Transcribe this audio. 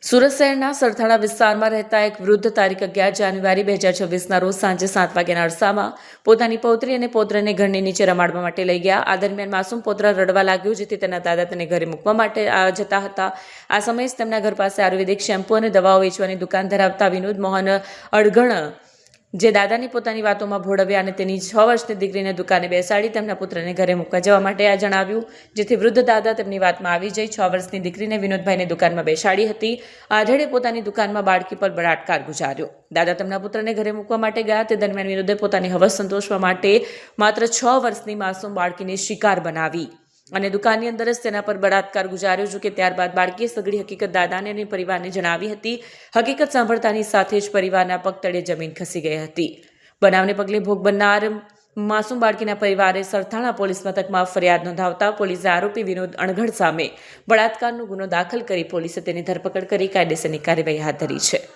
સુરત શહેરના સરથાણા વિસ્તારમાં રહેતા એક વૃદ્ધ તારીખ 11 જાન્યુઆરી 2026ના રોજ સાંજે 7 વાગ્યાના અરસામાં પોતાની પૌત્રી અને પૌત્રને ઘરની નીચે રમાડવા માટે લઈ ગયા. આ દરમિયાન માસૂમ પૌત્ર રડવા લાગ્યો, જેથી તેના દાદા તેને ઘરે મૂકવા માટે જતા હતા. આ સમયે જ તેમના ઘર પાસે આયુર્વેદિક શેમ્પૂ અને દવાઓ વેચવાની દુકાન ધરાવતા વિનોદ મોહન અડગણ, જે દાદાની પોતાની વાતોમાં ભોળવ્યા અને તેની 6 વર્ષની દીકરીને દુકાને બેસાડી તેમના પુત્રને ઘરે મૂકવા જવા માટે જણાવ્યું, જેથી વૃદ્ધ દાદા તેમની વાતમાં આવી જઈ 6 વર્ષની દીકરીને વિનોદભાઈને દુકાનમાં બેસાડી હતી. આધેડે પોતાની દુકાનમાં બાળકી પર બળાત્કાર ગુજાર્યો. દાદા તેમના પુત્રને ઘરે મૂકવા માટે ગયા. તે દરમિયાન વિનોદે પોતાની હવસ સંતોષવા માટે માત્ર 6 વર્ષની માસૂમ બાળકીને શિકાર બનાવી અને દુકાનની અંદર જ તેના પર બળાત્કાર ગુજાર્યો. જો કે ત્યારબાદ બાળકીએ સઘળી હકીકત દાદાને અને પરિવારને જણાવી હતી. હકીકત સાંભળતાની સાથે જ પરિવારના પગ તળે જમીન ખસી ગઈ હતી. બનાવને પગલે ભોગ બનનાર માસૂમ બાળકીના પરિવારે સરથાણા પોલીસ મથકમાં ફરિયાદ નોંધાવતા પોલીસે આરોપી વિનોદ અણઘડ સામે બળાત્કારનો ગુનો દાખલ કરી પોલીસે તેની ધરપકડ કરી કાયદેસરની કાર્યવાહી હાથ ધરી છે.